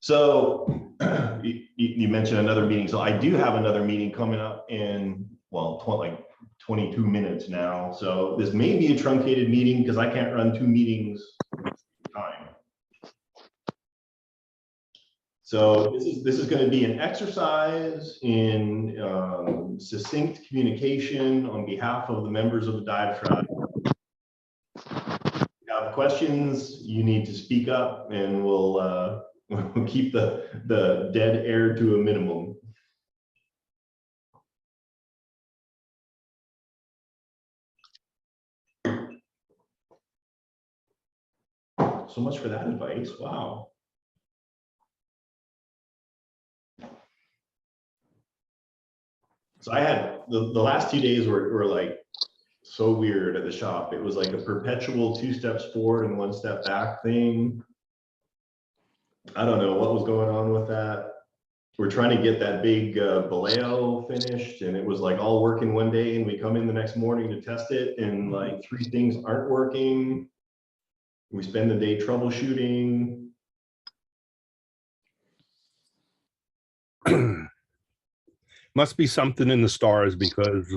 So you mentioned another meeting. So I do have another meeting coming up in, well, like 22 minutes now. So this may be a truncated meeting because I can't run 2 meetings at the same time. So this is going to be an exercise in succinct communication on behalf of the members of the DiveTribe. If you have questions, you need to speak up, and we'll keep the dead air to a minimum. So much for that advice. Wow. So I had the last 2 days were like so weird at the shop. It was like a perpetual 2 steps forward and 1 step back thing. I don't know what was going on with that. We're trying to get that big Baleo finished, and it was like all working one day, and we come in the next morning to test it, and like 3 things aren't working. We spend the day troubleshooting. Must be something in the stars, because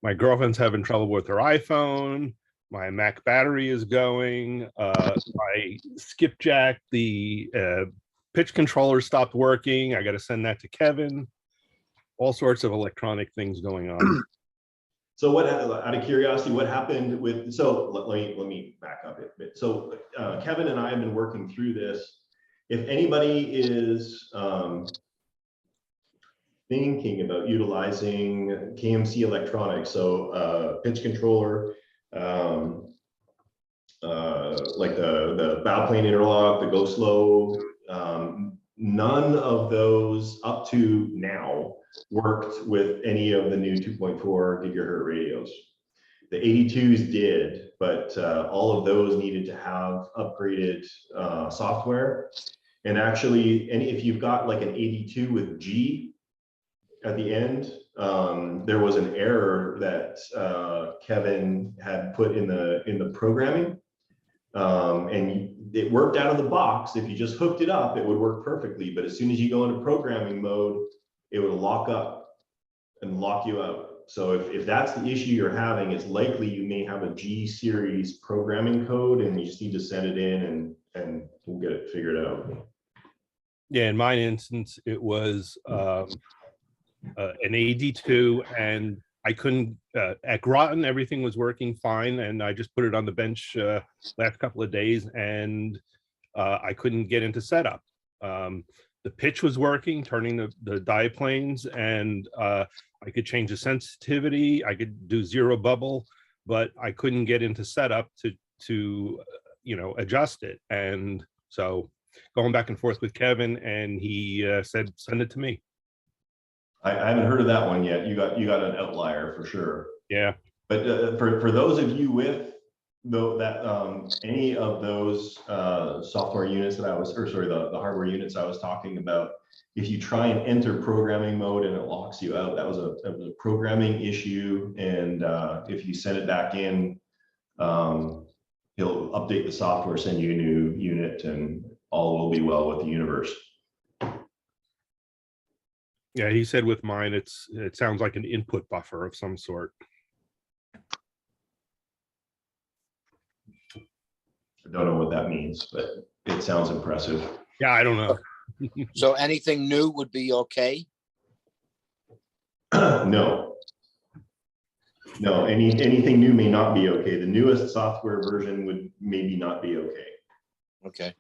my girlfriend's having trouble with her iPhone. My Mac battery is going. I skipjack, the pitch controller stopped working. I got to send that to Kevin. All sorts of electronic things going on. So what, out of curiosity, what happened with, so let me back up a bit. So Kevin and I have been working through this. If anybody is thinking about utilizing KMC electronics, so pitch controller, like the bow plane interlock, the go slow, none of those up to now worked with any of the new 2.4 gigahertz radios. The 82s did, but all of those needed to have upgraded software. And actually, if you've got like an 82 with G at the end, there was an error that Kevin had put in the programming, and it worked out of the box. If you just hooked it up, it would work perfectly. But as soon as you go into programming mode, it would lock up and lock you out. So if that's the issue you're having, it's likely you may have a G series programming code, and you just need to send it in, and we'll get it figured out. Yeah, in my instance, it was an 82, and I couldn't, at Groton, everything was working fine, and I just put it on the bench last couple of days, and I couldn't get into setup. The pitch was working, turning the diplanes, and I could change the sensitivity. I could do 0 bubble, but I couldn't get into setup to adjust it. And so going back and forth with Kevin, and he said, send it to me. I haven't heard of that one yet. You got an outlier for sure. Yeah. But for those of you with any of those software units that I was, or sorry, the hardware units I was talking about, if you try and enter programming mode and it locks you out, that was a programming issue. And if you send it back in, he'll update the software, send you a new unit, and all will be well with the universe. Yeah, he said with mine, it sounds like an input buffer of some sort. I don't know what that means, but it sounds impressive. Yeah, I don't know. So anything new would be okay? No, anything new may not be okay. The newest software version would maybe not be okay. Okay.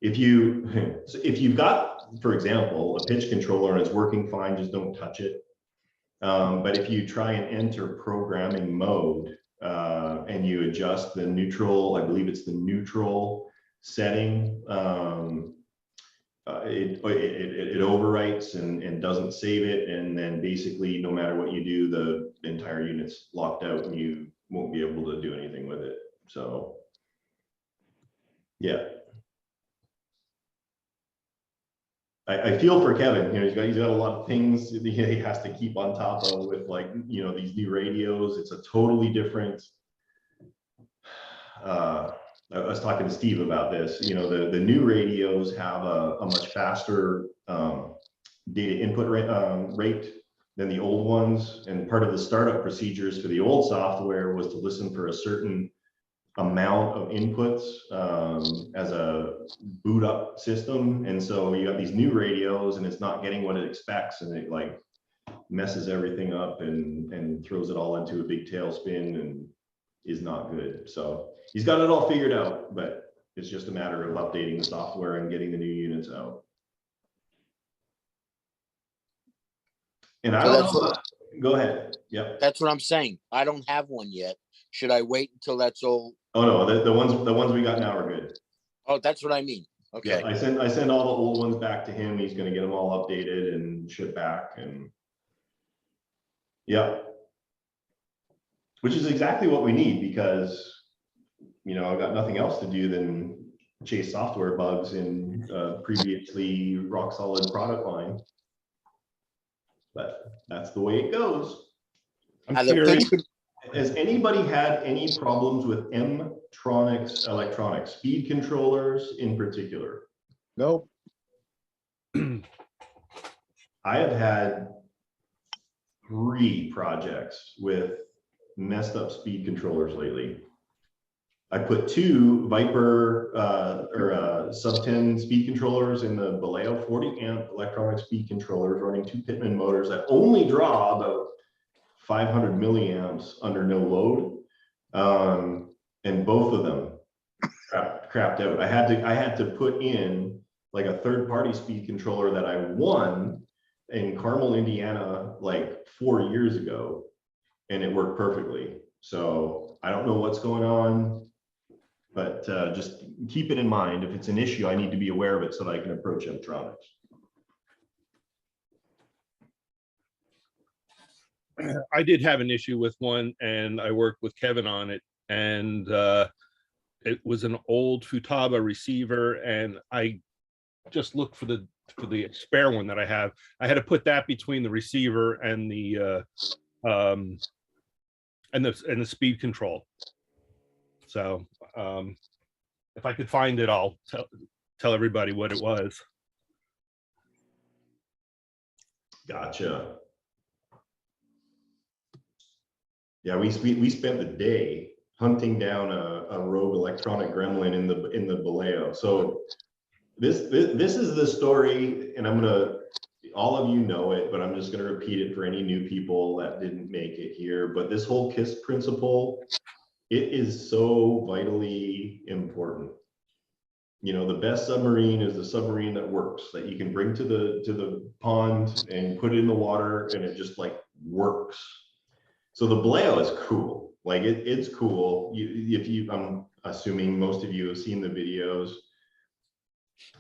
If you've got, for example, a pitch controller and it's working fine, just don't touch it. But if you try and enter programming mode and you adjust the neutral, I believe it's the neutral setting, it overwrites and doesn't save it, and then basically no matter what you do, the entire unit's locked out and you won't be able to do anything with it. So yeah, I feel for Kevin. He's got a lot of things he has to keep on top of with, like, these new radios. It's a totally different I was talking to Steve about this, you know, the new radios have a much faster data input rate than the old ones. And part of the startup procedures for the old software was to listen for a certain amount of inputs as a boot up system. And so you have these new radios and it's not getting what it expects, and it like messes everything up and throws it all into a big tailspin and is not good. So he's got it all figured out, but it's just a matter of updating the software and getting the new units out. And I don't know. Go ahead. Yep. That's what I'm saying. I don't have one yet. Should I wait until that's all? Oh no, the ones we got now are good. Oh, that's what I mean. Okay. Yeah, I send all the old ones back to him. He's going to get them all updated and shipped back, and yeah, which is exactly what we need, because you know I've got nothing else to do than chase software bugs in previously rock solid product line. But that's the way it goes. I'm curious. Has anybody had any problems with M-Tronics electronics, speed controllers in particular? Nope. I have had 3 projects with messed up speed controllers lately. I put 2 Viper sub 10 speed controllers in the Baleo 40 amp electronic speed controllers running 2 Pitman motors that only draw about 500 milliamps under no load, and both of them crapped out. I had to put in like a third-party speed controller that I won in Carmel, Indiana, like 4 years ago, and it worked perfectly. So I don't know what's going on, but just keep it in mind. If it's an issue, I need to be aware of it so that I can approach M-Tronics. I did have an issue with one, and I worked with Kevin on it, and it was an old Futaba receiver, and I just looked for the spare one that I have. I had to put that between the receiver and the speed control. So if I could find it, I'll tell everybody what it was. Gotcha. Yeah, we spent the day hunting down a rogue electronic gremlin in the Baleo. So this is the story, and all of you know it, but I'm just gonna repeat it for any new people that didn't make it here. But this whole KISS principle, it is so vitally important. You know, the best submarine is the submarine that works, that you can bring to the pond and put it in the water, and it just like works. So the Baleo is cool. Like it's cool. I'm assuming most of you have seen the videos,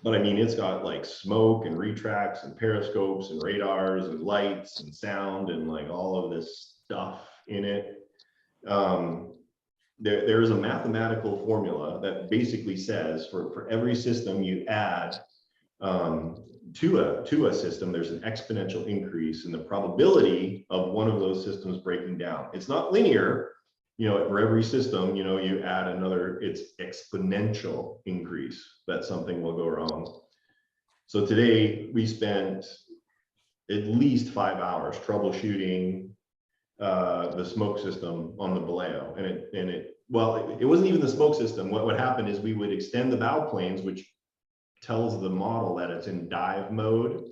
but I mean, it's got like smoke and retracts and periscopes and radars and lights and sound and like all of this stuff in it. There is a mathematical formula that basically says for every system you add to a system, there's an exponential increase in the probability of one of those systems breaking down. It's not linear, you know, for every system, you know, you add another, it's exponential increase that something will go wrong. So today we spent at least 5 hours troubleshooting the smoke system on the Baleo, and it wasn't even the smoke system. What would happen is we would extend the bow planes, which tells the model that it's in dive mode,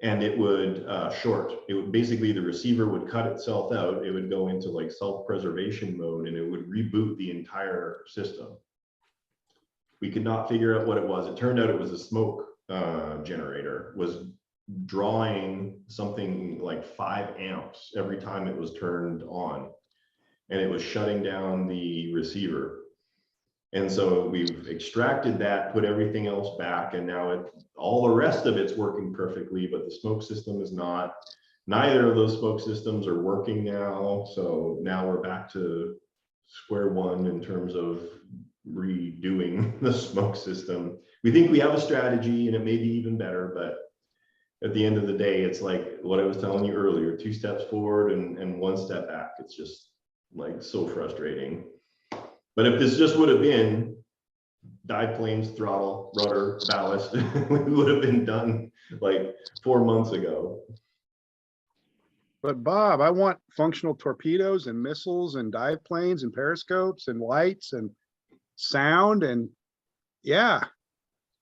and it would short. It would basically, the receiver would cut itself out. It would go into like self-preservation mode, and it would reboot the entire system. We could not figure out what it was. It turned out it was a smoke generator, was drawing something like 5 amps every time it was turned on, and it was shutting down the receiver. And so we've extracted that, put everything else back, and now all the rest of it's working perfectly, but the smoke system is not. Neither of those smoke systems are working now. So now we're back to square one in terms of redoing the smoke system. We think we have a strategy, and it may be even better, but at the end of the day, it's like what I was telling you earlier, 2 steps forward and 1 step back. It's just like so frustrating. But if this just would have been dive planes, throttle, rudder, ballast, we would have been done like 4 months ago. But Bob, I want functional torpedoes and missiles and dive planes and periscopes and lights and sound. And yeah,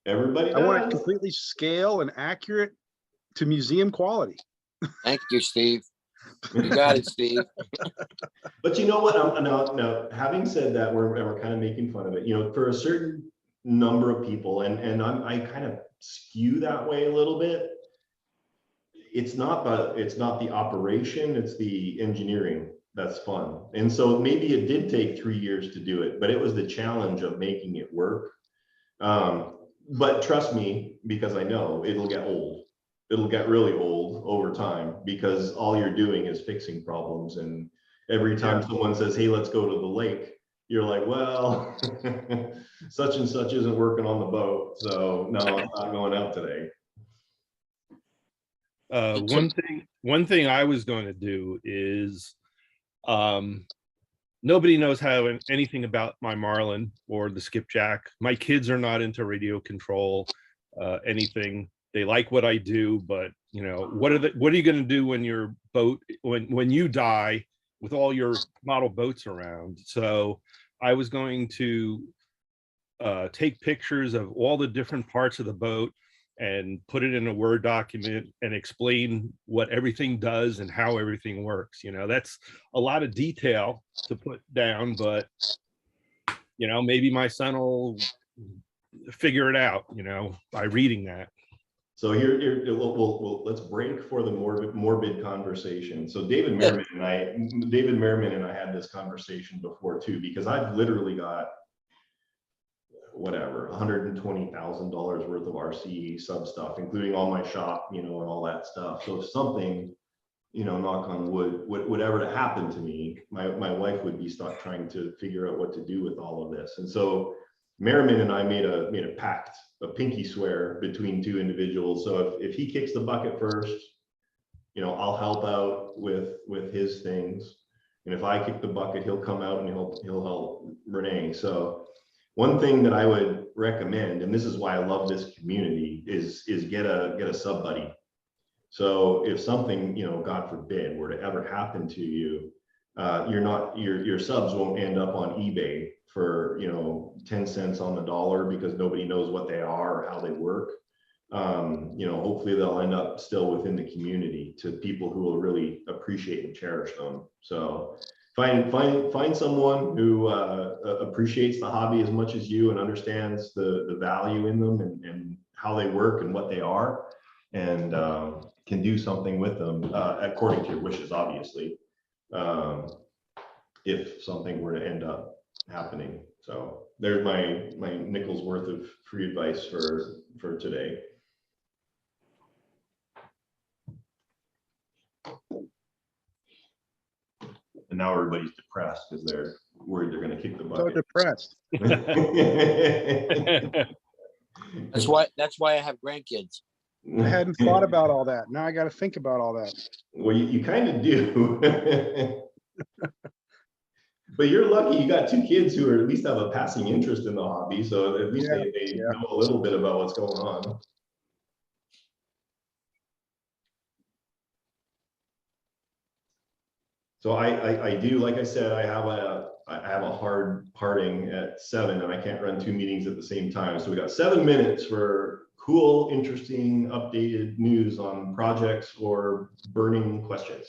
Everybody I want it does. completely scale and accurate to museum quality. Thank you, Steve. You got it, Steve. But you know what? Now, having said that, we're kind of making fun of it. You know, for a certain number of people, and I kind of skew that way a little bit. It's not the operation, it's the engineering that's fun. And so maybe it did take 3 years to do it, but it was the challenge of making it work. But trust me, because I know it'll get old. It'll get really old over time because all you're doing is fixing problems. And every time someone says, hey, let's go to the lake, you're like, well, such and such isn't working on the boat. So no, I'm not going out today. One thing I was going to do is, nobody knows anything about my Marlin or the skipjack. My kids are not into radio control, anything. They like what I do, but you know, what are you going to do when your boat, when you die with all your model boats around? So I was going to take pictures of all the different parts of the boat and put it in a Word document and explain what everything does and how everything works. You know, that's a lot of detail to put down, but you know, maybe my son will figure it out, you know, by reading that. So here let's break for the morbid conversation. So David Merriman and I had this conversation before too, because I've literally got whatever $120,000 worth of RC sub stuff, including all my shop, you know, and all that stuff. So if something, you know, knock on wood, would ever to happen to me, my wife would be stuck trying to figure out what to do with all of this. And so Merriman and I made a pact, a pinky swear between two individuals. So if he kicks the bucket first, you know, I'll help out with his things. And if I kick the bucket, he'll come out and he'll help Renee. So one thing that I would recommend, and this is why I love this community, is get a sub buddy. So if something, you know, God forbid, were to ever happen to you, your subs won't end up on eBay for, you know, 10 cents on the dollar because nobody knows what they are or how they work. You know, hopefully they'll end up still within the community to people who will really appreciate and cherish them. So find someone who appreciates the hobby as much as you and understands the value in them and how they work and what they are, and can do something with them according to your wishes, obviously, if something were to end up happening. So there's my nickel's worth of free advice for today. And now everybody's depressed because they're worried they're going to kick the So bucket. depressed. That's why I have grandkids. I hadn't thought about all that. Now I got to think about all that. Well, you kind of do. But you're lucky you got two kids who at least have a passing interest in the hobby. So at least they know a little bit about what's going on. So I do, like I said, I have a hard parting at 7 and I can't run 2 meetings at the same time. So we got 7 minutes for cool, interesting, updated news on projects or burning questions.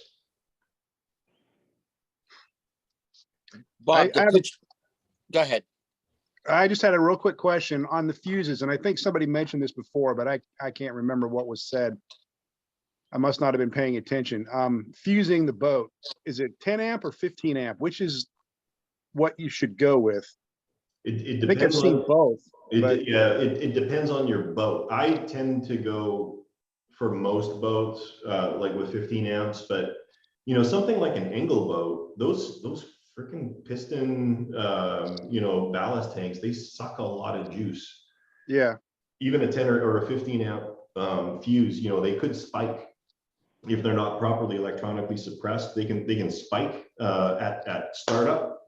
Bob, go ahead. I just had a real quick question on the fuses, and I think somebody mentioned this before, but I can't remember what was said. I must not have been paying attention. Fusing the boat, is it 10 amp or 15 amp? Which is what you should go with? It I think I've seen both. It depends on your boat. I tend to go for most boats like with 15 amps, but you know, something like an angle boat, those freaking piston you know, ballast tanks, they suck a lot of juice. Yeah. Even a 10 or a 15 amp fuse, you know, they could spike if they're not properly electronically suppressed. They can spike at startup,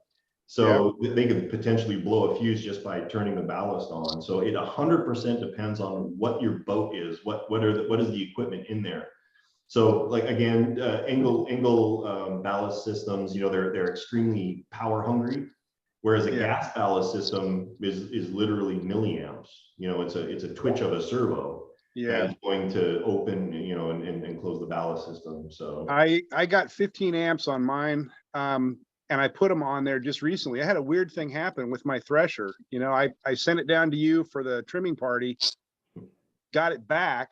So they could potentially blow a fuse just by turning the ballast on. So it 100% depends on what your boat is, what is the equipment in there. So like again, Engel ballast systems, you know, they're extremely power hungry, whereas a gas ballast system is literally milliamps. You know, it's a twitch of a servo. Yeah. That is going to open, you know, and close the ballast system. So I got 15 amps on mine. And I put them on there just recently. I had a weird thing happen with my thresher. You know, I sent it down to you for the trimming party, got it back,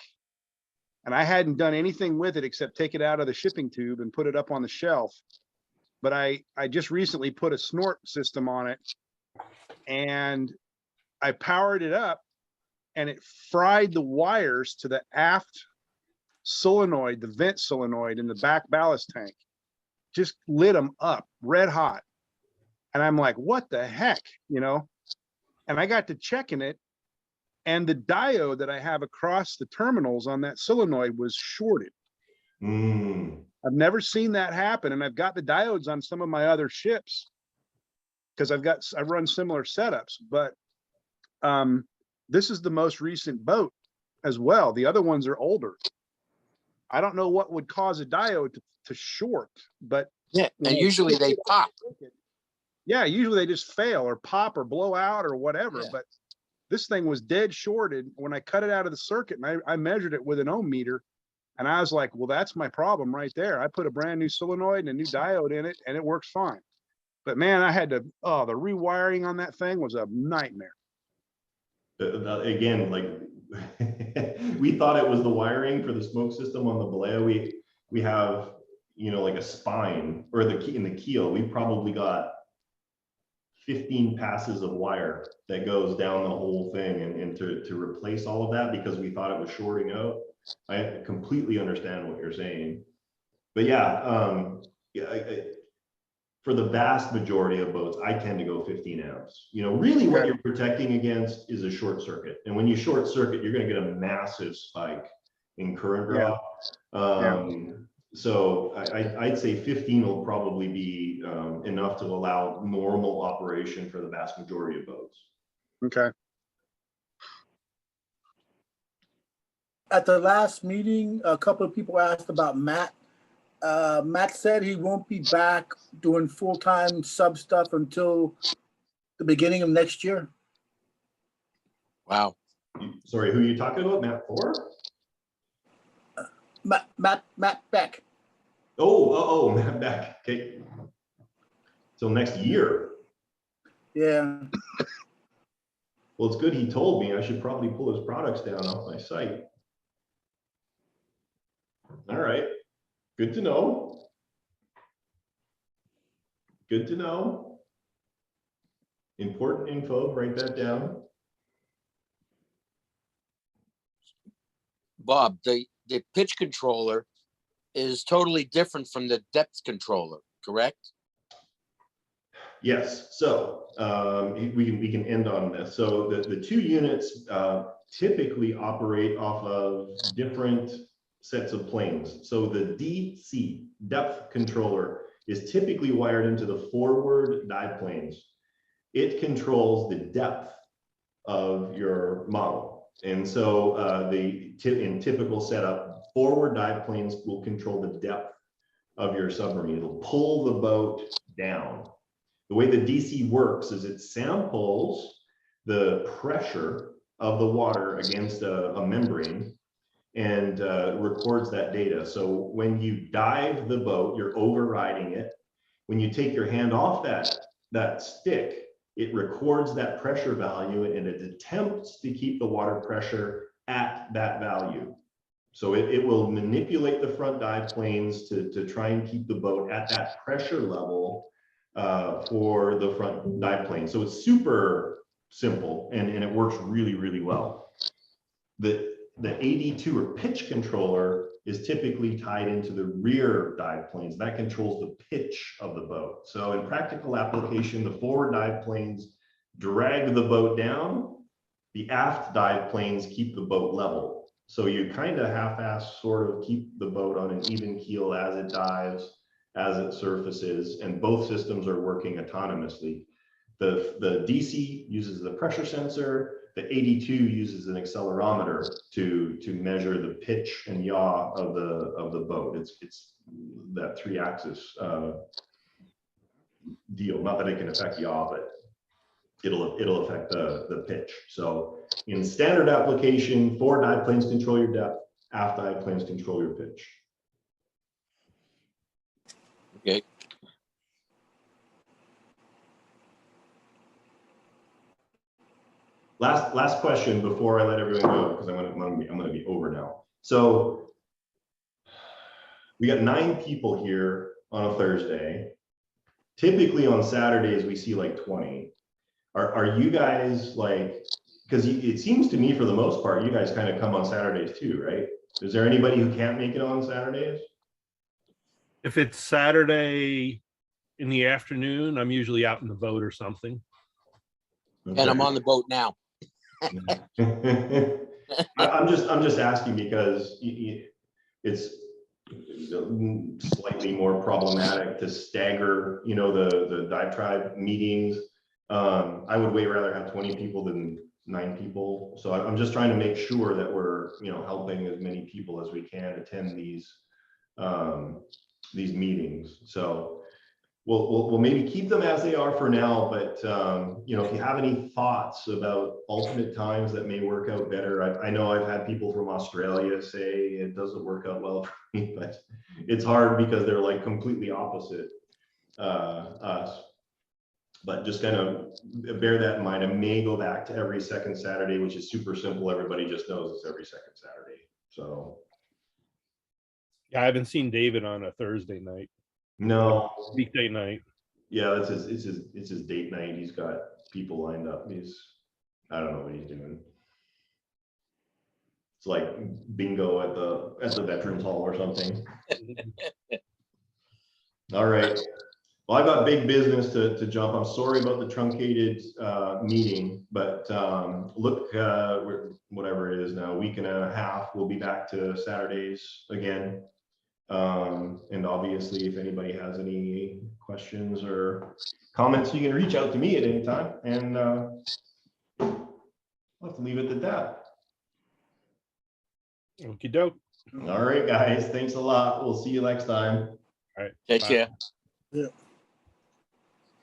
and I hadn't done anything with it except take it out of the shipping tube and put it up on the shelf. But I just recently put a snort system on it, and I powered it up, and it fried the wires to the aft solenoid, the vent solenoid in the back ballast tank. Just lit them up red hot. And I'm like, what the heck, you know? And I got to checking it, and the diode that I have across the terminals on that solenoid was shorted. I've never seen that happen. And I've got the diodes on some of my other ships because I run similar setups, but this is the most recent boat as well. The other ones are older. I don't know what would cause a diode to short, but yeah, and usually they pop. Yeah, usually they just fail or pop or blow out or whatever. Yeah. But this thing was dead shorted when I cut it out of the circuit, and I measured it with an ohm meter, and I was like, well, that's my problem right there. I put a brand new solenoid and a new diode in it, and it works fine. But man, I had to, the rewiring on that thing was a nightmare. Again, like we thought it was the wiring for the smoke system on the Balea. We have, you know, like a spine or in the keel, we probably got 15 passes of wire that goes down the whole thing, and to replace all of that because we thought it was shorting out. I completely understand what you're saying, but yeah, for the vast majority of boats, I tend to go 15 amps. You know, really what you're protecting against is a short circuit. And when you short circuit, you're going to get a massive spike in current draw. So I'd say 15 will probably be enough to allow normal operation for the vast majority of boats. Okay. At the last meeting, a couple of people asked about Matt. Matt said he won't be back doing full-time sub stuff until the beginning of next year. Wow. Sorry, who are you talking about? Matt Thor? Matt Beck. Oh, Matt Beck. Okay. Till next year. Yeah. Well, it's good he told me. I should probably pull his products down off my site. All right. Good to know. Good to know. Important info, write that down. Bob, the pitch controller is totally different from the depth controller, correct? Yes, so we can end on this. So the two units typically operate off of different sets of planes. So the DC, depth controller, is typically wired into the forward dive planes. It controls the depth of your model. And so in typical setup, forward dive planes will control the depth of your submarine. It'll pull the boat down. The way the DC works is it samples the pressure of the water against a membrane and records that data. So when you dive the boat, you're overriding it. When you take your hand off that stick, it records that pressure value and it attempts to keep the water pressure at that value. So it will manipulate the front dive planes to try and keep the boat at that pressure level for the front dive plane. So it's super simple and it works really, really well. The AD2 or pitch controller is typically tied into the rear dive planes. That controls the pitch of the boat. So in practical application, the forward dive planes drag the boat down. The aft dive planes keep the boat level. So you kind of half-ass sort of keep the boat on an even keel as it dives, as it surfaces, and both systems are working autonomously. The DC uses the pressure sensor. The 82 uses an accelerometer to measure the pitch and yaw of the boat. It's that 3-axis deal. Not that it can affect yaw, but it'll affect the pitch. So in standard application, forward dive planes control your depth, aft dive planes control your pitch. Okay. Last question before I let everyone go, because I'm gonna be over now. So we got 9 people here on a Thursday. Typically on Saturdays we see like 20. Are you guys like? Because it seems to me for the most part you guys kind of come on Saturdays too, right? Is there anybody who can't make it on Saturdays? If it's Saturday in the afternoon, I'm usually out in the boat or something. Okay. And I'm on the boat now. I'm just asking because it's slightly more problematic to stagger, you know, the DiveTribe meetings. I would way rather have 20 people than 9 people. So I'm just trying to make sure that we're, you know, helping as many people as we can attend these meetings. So we'll maybe keep them as they are for now, but you know, if you have any thoughts about alternate times that may work out better, I know I've had people from Australia say it doesn't work out well for me, but it's hard because they're like completely opposite us. But just kind of bear that in mind. I may go back to every second Saturday, which is super simple. Everybody just knows it's every second Saturday. So Yeah, I haven't seen David on a Thursday night. no. Weekday night. Yeah, it's his date night. He's got people lined up. I don't know what he's doing. It's like bingo at the Veterans Hall or something. All right. Well, I got big business to jump. I'm sorry about the truncated meeting, but look, whatever it is now, a week and a half, we'll be back to Saturdays again. And obviously, if anybody has any questions or comments, you can reach out to me at any time, and I'll have to leave it at that. Okie doke. All right, guys, thanks a lot. We'll see you next time. All right. Take Bye. care. Yeah.